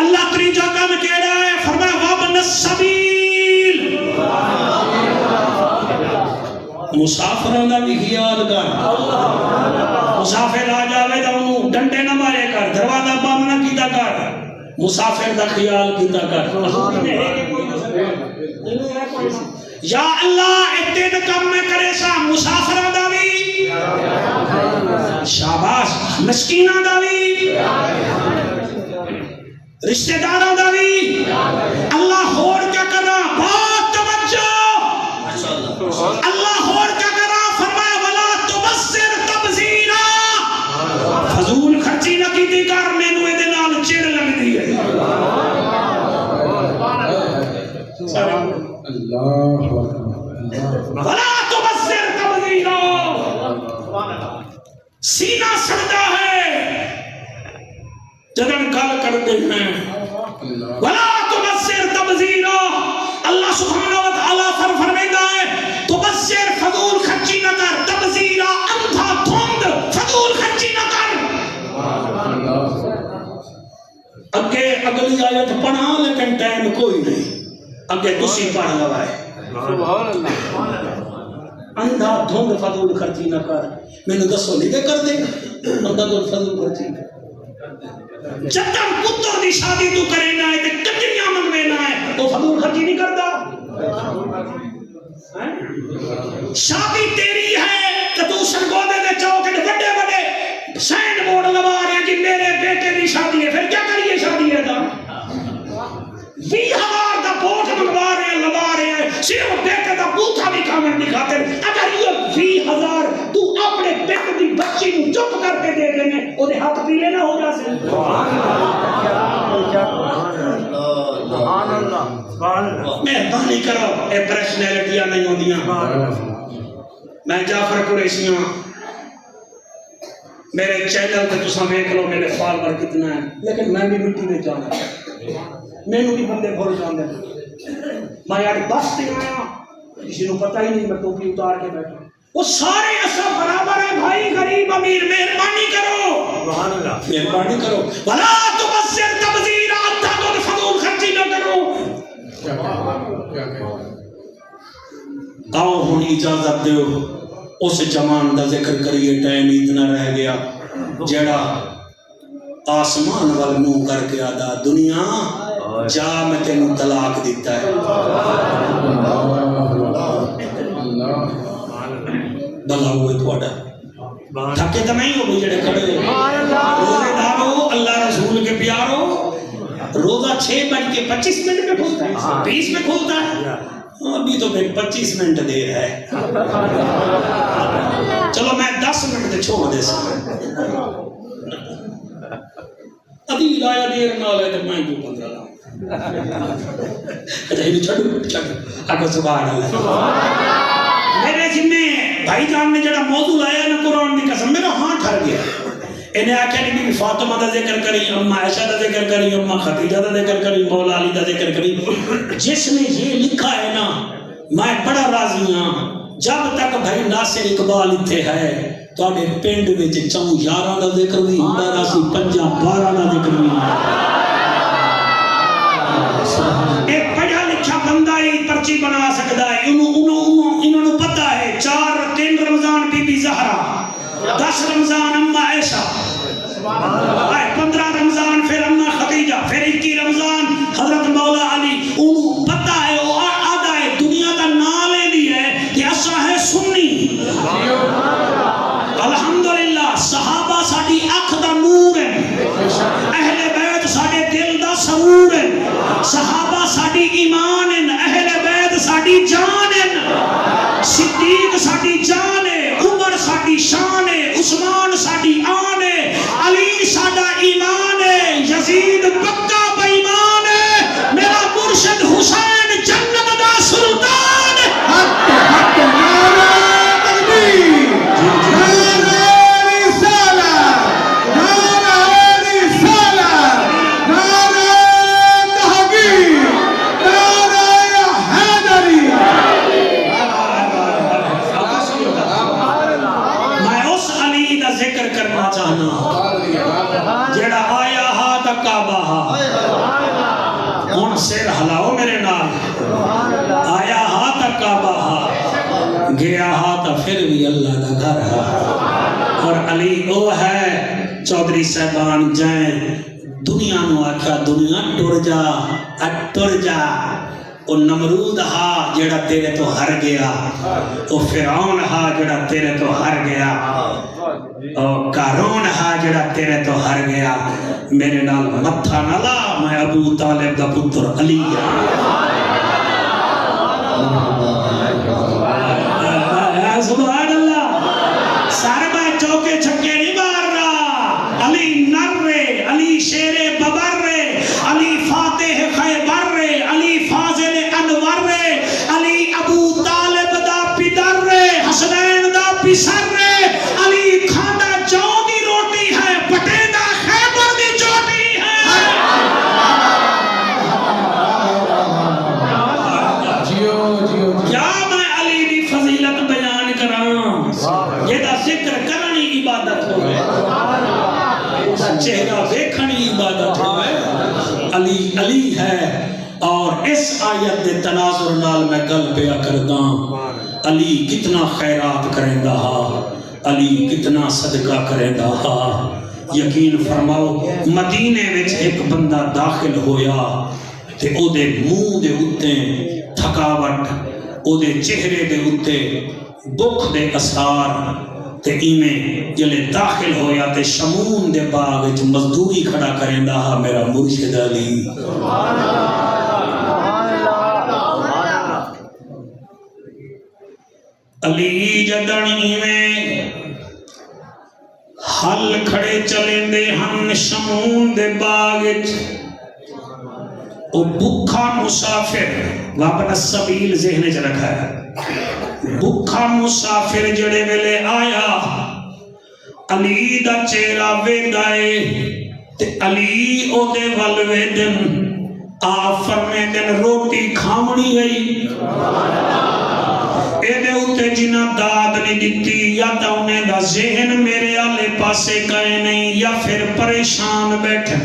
اللہ تریجا کام کیڑا ہے؟ فرمایا وابن السبیل. مسافران دا بھی خیال کر. مسافر آ جاوے تو انہوں ڈنڈے نہ مارے کر, دروازہ بند نہ کیتا کر. مسافر دا خیال کیتا کر. یا اللہ اتنے کم میں کرے سا مسافران دا بھی شاباش, مسکینان دا بھی رشتہ داروں دا بھی. اللہ ہور کیا کر رہا؟ بہت توجہ. اللہ ہور کیا کر رہا؟ فرمایا ولا تبصر تبذیرا. فضول خرچی نہ کیتی کر. مینوں اے دے نال چڑ لگدی ہے. ولا تبصر تبذیرا. سینہ سڑتا ہے جدن گل کرتے ہیں. ولا تبصر تبذیرا. اللہ سبحانہ و تعالی فرمائندا ہے تبصر فضول خرچی نہ کر. تبذیرا اندھا دھند فضول خرچی نہ کر. اگے اگلی آیت پڑھا لیکن ٹائم کوئی نہیں. اگے تسی پڑھ لوائے. سبحان اللہ. اندھا دھند فضول خرچی نہ کر. میں نے دسو نہیں کر دے اندھا دھند فضول خرچی. جتن پتر دی شادی تو کرے نہ ہے تے کٹیاں منگوے نہ ہے تو فضول خرچی نہیں کردا. شادی تیری ہے کہ تو سرگودے دے چوک بڑے بڑے سائن بورڈ لگا رہے ہیں کہ میرے بیٹے دی شادی ہے. پھر کیا کریے شادی ہے دا 20,000 دا بورڈ منگوا رہے ہیں لگا رہے ہیں. صرف بیٹے دا بوتھا بھی کھاون دی خاطر اگر یہ 20,000 تو اپنے پٹ دی بچی نو چپ کر کے دے دینے او دے ہاتھ پیلے نہ ہو جاسے مہربانی کرو اے پرسنالٹیاں نہیں ہوندیاں میں جعفر قریشیاں میرے چینل پہ تساں دیکھ لو میرے فالوور کتنا ہے لیکن میں بھی مٹی میں جانا مینوں بھی بندے بھول جاندے میں یار بس تے آیا کسی کو پتہ ہی نہیں میں ٹوپی اتار کے بیٹھا وہ سارے ایسا برابر ہے بھائی غریب امیر مہربانی کرو سبحان اللہ مہربانی کرو ولا تبذر تبذیرا تو فضول خرچی نہ کرو آؤ ہن اجازت دیو اس جمان دا ذکر کریے ٹائم اتنا رہ گیا جڑا آسمان وال منہ کر کے آدھا دنیا جا میں تینوں طلاق دیتا ہے بھلا ہوئے تھوڑا تھکے تو نہیں ہو بھی جڑے کھڑے روزے دارو اللہ رسول کے پیارو روزہ 6:25 میں کھلتا ہے 20 میں کھلتا ہے ابھی تو پھر 25 منٹ دیر ہے چلو میں 10 منٹ دے چھوڑ دے سکتا ابھی لایا دیر نہ لے تو میں کیوں 15 لاؤں اچھا یہ چھڑو آگو سبحان اللہ میرے ذمہ بھائی جان نے جڑا موضوع لایا نا قرآن کی قسم میرا ہاں ٹھر گیا انہیں آکھیا نہیں بی فاطمہ دا ذکر کری اماں عائشہ دا ذکر کری اماں خدیجہ دا ذکر کری مولا علی دا ذکر کری جس نے یہ لکھا ہے نا میں بڑا راضی ہوں جب تک بھائی ناصر اقبال اتھے ہے تو آنے پینڈ میں چون 11 دا ذکر بھی ہمارا سی 5-12 دا ذکر بھی ایک پڑھا لکھا بندہ ہی پرچی بنا سکتا ہے انہوں نے پتا ہے 3 رمضان بی بی زہرا 10 رمضان اماں عائشہ 15 رمضان پھر اماں خدیجہ پھر 21 رمضان حضرت مولا علی انہوں پتا ہے وہ آدھا ہے دنیا کا نام لے دی ہے کہ اسا ہے سنی الحمدللہ صحابہ ساڑی اکھ دا نور ہے اہل بیت ساڑے دل دا سرور ہے صحابہ ساڑی ایمان ہے اہل بیت ساڑی جان ہے صدیق ساڑی جان ہے عمر ساڑی شان ہے عثمان ساڑی آن ہے علی ساڑا ایمان ہے یزید پکا بیمان ہے میرا مرشد حسین جنت دا سلطان ہے حق حق نعرہ تکبیر نعرہ رسالت نعرہ رسالت نعرہ تحقیق نعرہ حیدری میں اس علی دا ذکر کرنا چاہنا جڑا آیا ہا تا کعبہ ہا ہن سر ہلاؤ میرے نال آیا ہا تا کعبہ ہا گیا ہا تا پھر بھی اللہ دا گھر ہا اور علی وہ ہے چودھری صاحبان جائیں دنیا نو آکھا دنیا ٹر جا وہ نمرود ہا جڑا تیرے تو ہر گیا وہ فرعون ہا جڑا تیرے تو ہر گیا اور قارون ہا جڑا تیرے تو ہر گیا میرے نال متھا نہ لا میں ابو طالب دا پتر علی سبحان اللہ سارے میں چوکے چھکے نہیں مار رہا علی نر رے علی شیر ببر رے علی فاتح خیبر رے علی فاضل انور رے علی ابو طالب دا پدر رے حسنین دا پسر رے علی کھانا جو دی روٹی ہے پٹینا خیبر دی چوٹی ہے کیا میں علی دی فضیلت بیان کراں یہ دا ذکر کرنی عبادت ہوئے چہرہ دیکھنی عبادت ہوئے علی علی ہے اور اس آیت دے تناظر نال میں گل پیا کردا علی کتنا خیرات کریندا ہا علی کتنا صدقہ کریندا ہا یقین فرماؤ مدینے وچ ایک بندہ داخل ہویا تے او دے منہ دے اوتے تھکاوٹ او دے چہرے دے اوتے بکھ دے اثار تے ایمیں جلے داخل ہویا تے شمون دے باغ وچ مزدوری کھڑا کریندا ہا میرا مرشد علی سبحان اللہ علی جدنی میں حل کھڑے چلیں دے ہن شمون دے باغت او بکھا مسافر وابن السبیل ذہن چ رکھا ہے بکھا مسافر جڑے ویلے آیا علی دا چہرہ ویندائے تے علی او دے ول ویندن آپ فرمیندن روٹی کھامنی گئی اے دے اتے جنہ داد نہیں دیتی یا تا انہیں دا ذہن میرے آلے پاسے کہے نہیں یا پھر پریشان بیٹھے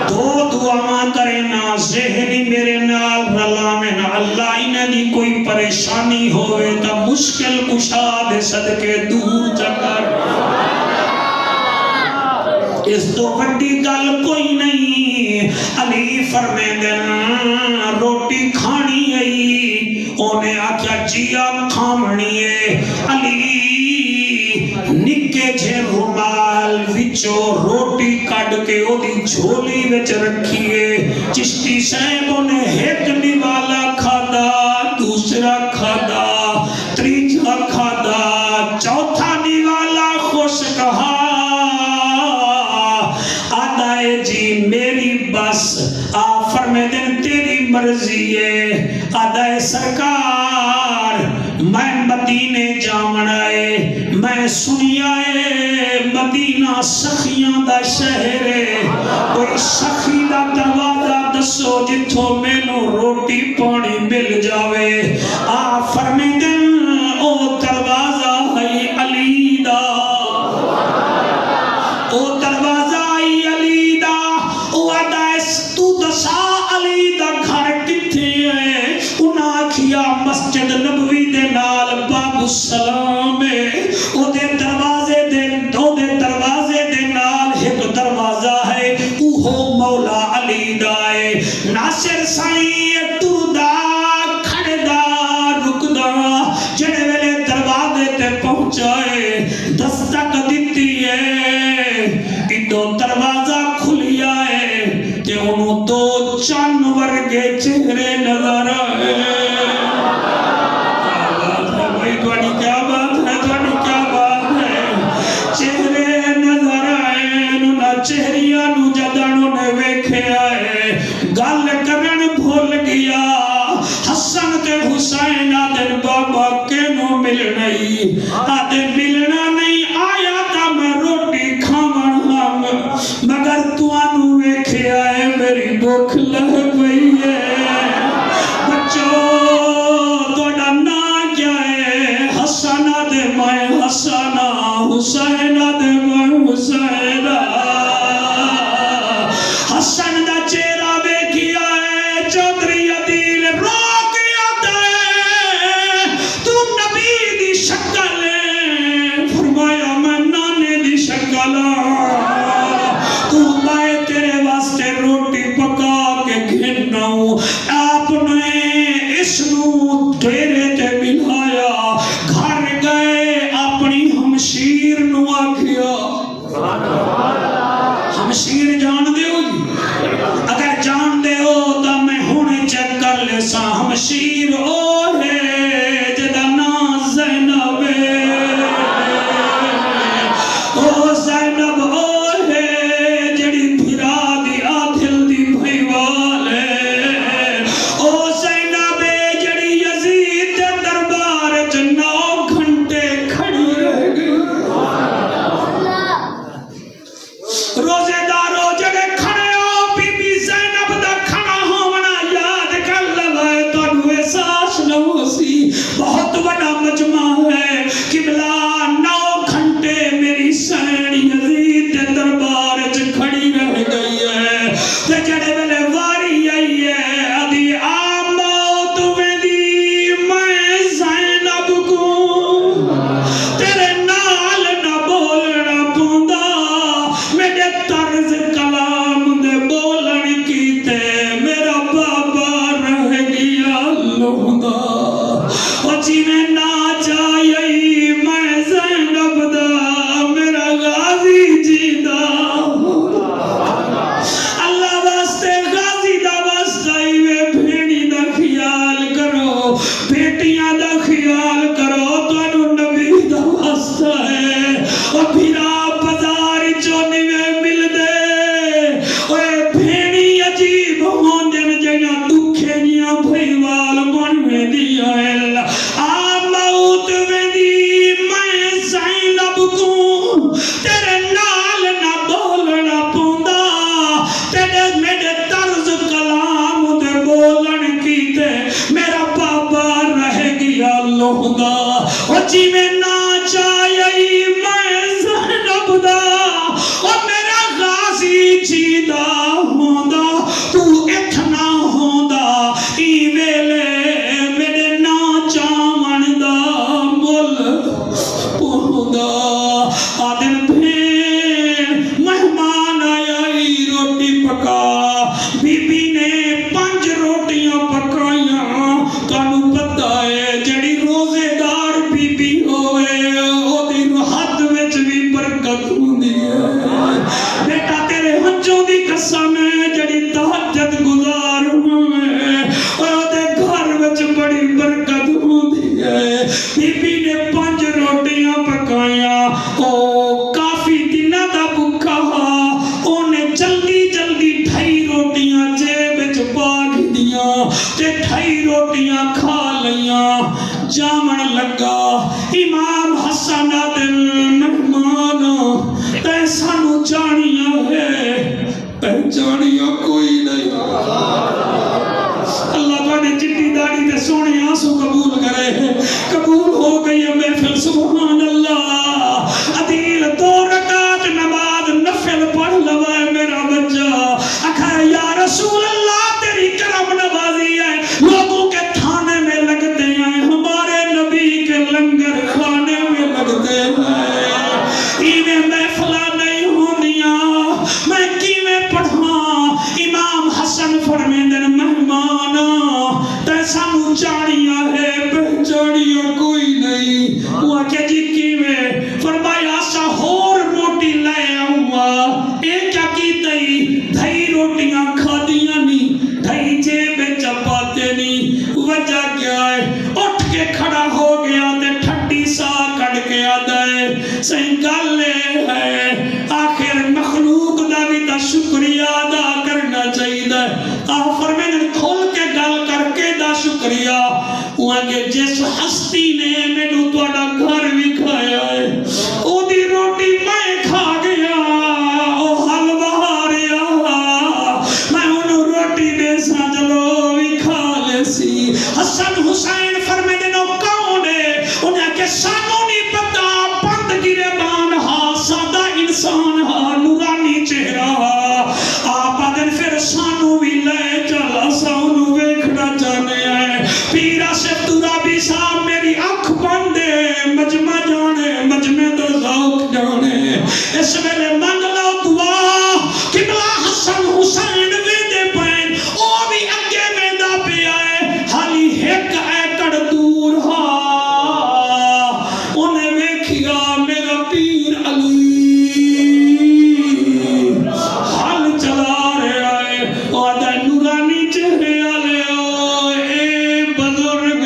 دو دعاواں کرے نا ذہنی میرے نال رلامن اللہ انہیں دی کوئی پریشانی ہوئے تا مشکل کشا دے صدقے دور چکر اس تو بڑی گل کوئی نہیں علی فرمیندن روٹی کھانی گئی انہیں آکیا جیا کھامنی ہے علی نکے جھے رومال وچو روٹی کٹ کے او دی جھولی وچ رکھیے چشتی صاحب انہیں ایک نوالا کھادا دوسرا کھادا تریجا کھادا چوتھا نوالا خوش کہا آدھائے جی میری بس آفر میں دن تیری مرضی ہے آدھائے سرکار میں مدینے جامن آئے میں سنی آئے مدینہ سخیاں دا شہر ہے کوئی سخی دا دروازہ دسو جتھو میں نو روٹی پانی مل جاوے آفر میں دن او دروازہ ہے علی دا او دروازہ ہے علی دا او آدھائے تو دسا علی دا گھر کتھے ہے انہاں کیا مسجد نبوی دے نال باب السلام ہے او دے دروازے دے نال ایک دروازہ ہے اوہو مولا علی دا ہے ناصر سائیں ٹردا کھڑدا رکدا جڑے ویلے دروازے تے پہنچائے دستک دیتی ہے ادو دروازہ کھلیا ہے تے انہوں دو جانور کے چہرے نظر آئے کیا بات ہے چہرے نظر آئے انہوں چہریاں نو جدانوں نے ویکھے آئے گل کرن بھول گیا حسن تے حسین آدھر بابا کینوں مل نہیں آدھر ملنا نہیں آیا تا میں روٹی کھامن ہم مگر تو آنو ویکھے آئے میری بھوک لگ گئی ہے بچوں توڑا نا کیا ہے حسنہ دے میں حسنہ حسینہ دے میں حسینہ حسن دا چہرہ بیکیا ہے چودری عدیل روکیا دے تو نبی دی شکل ہے فرمایا میں نانے دی شکل تو میں تیرے واسطے روٹی پکا کے گھننا ہوں آپ نے اس نو ڈیرے تے ملایا گھر گئے اپنی ہمشیر نو او جی میں نا چاہیے میں زینب دا او میرا غازی جیدہ ہوندا تو اتنا ہوندا ای ویلے میرے نا چاون دا مل ہوندا آدن بھین مہمان آیا ای روٹی پکا بی بی نے 5 روٹیاں پکائیاں تانوں پتہ ہے جڑی روزے دار بی بی ہوئے او دی ہاتھ وچ بھی برکت ہوندی ہے بیٹا تیرے ہنجوں دی قسم ہے جڑی تہجد گزار ہوئے او دے گھر وچ بڑی برکت ہوندی ہے بی بی نے 5 روٹیاں پکائیاں او کافی دنوں دا بھکھا اونے جلدی جلدی 2.5 روٹیاں جیب وچ پا دیاں تے 2.5 روٹیاں کھا لیاں جامن لگا امام حسن دل مہمان تے سانو جانیا ہے پہچانیا کوئی نہیں اللہ تواڈے چٹی داڑھی تے سونے آنسو قبول کرے قبول ہو گئی ہے محفل سبحان اللہ عدیل 2 رکعت نماز نفل پڑھ لوا ہے میرا بچہ اکھا یا رسول اللہ تیری کرم نوازی ہے لوگوں کے تھانے میں لگتے ہیں ہمارے نبی کے لنگر کھانے میں لگتے ہیں انہیں محفلہ نہیں ہوندیاں میں کیویں پڑھاں امام حسن فرمیندن مہمان تے سانو جانیا ہے پہچانیا کوئی نہیں وہ کہ جی کیویں فرمایا سا ہور روٹی لے آؤں اے کیا کی تئی 2.5 روٹیاں کھا دیاں نہیں 2.5 جیب چپاتے نہیں وجہ کیا ہے اٹھ کے کھڑا ہو گیا تے ٹھٹی سا کڑ کے آدھا ہے صحیح گل ہے آخر مخلوق دا بھی تا شکریہ ادا کرنا چاہیے آفر میں نے کھول کے گل کر کے دا شکریہ وہاں کہ جس ہستی نے مینوں تواڈا گھر بھی کھایا ہے او دی روٹی میں کھا گیا او حلوہ رہا میں انہوں روٹی دے سا چلو بھی کھا لے سی حسن حسین فرمیدے نو کون ہے انہیں کہ سانو نہیں پتا بند گریبان ہا سادہ انسان ہا نورانی چہرہ ہا آپ آدن پھر سانو بھی لے چلا سانو ویکھنا چاہنے ہیں پیرا سے ترابی صاحب میری آنکھ بندے مجمع جانے مجمع تو ذوق جانے اس ویلے مانگ لو دعا قبلہ حسن حسین ویندے پین او بھی اگے ویندا پیا ہے حالی ایک ایکڑ دور ہا انہیں ویکھیا میرا پیر علی حال چلا رہا ہے آدھا نورانی چہرے آلے اے بزرگ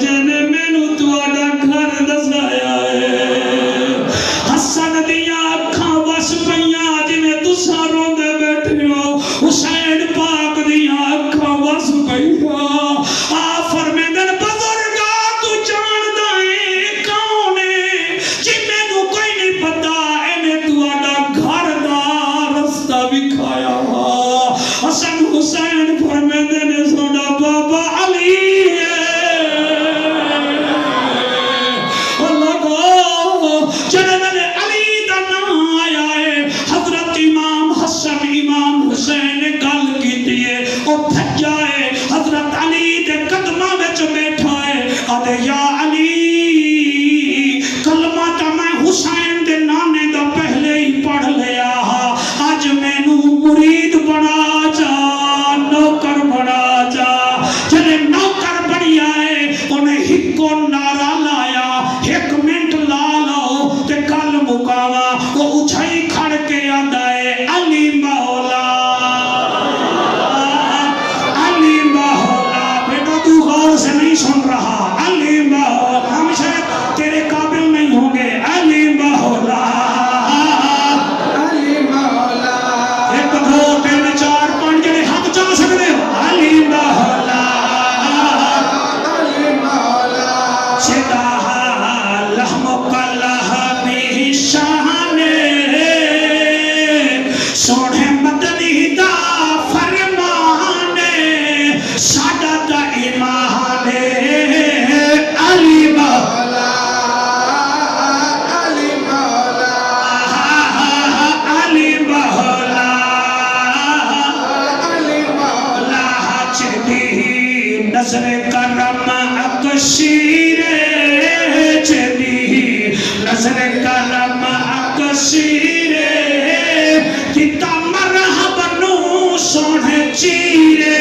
جن مینوں تواڈا گھر دسایا نظر کرم اکشیر چلی نظر کرم اکشیر کتا مرحبا نو سونے چیرے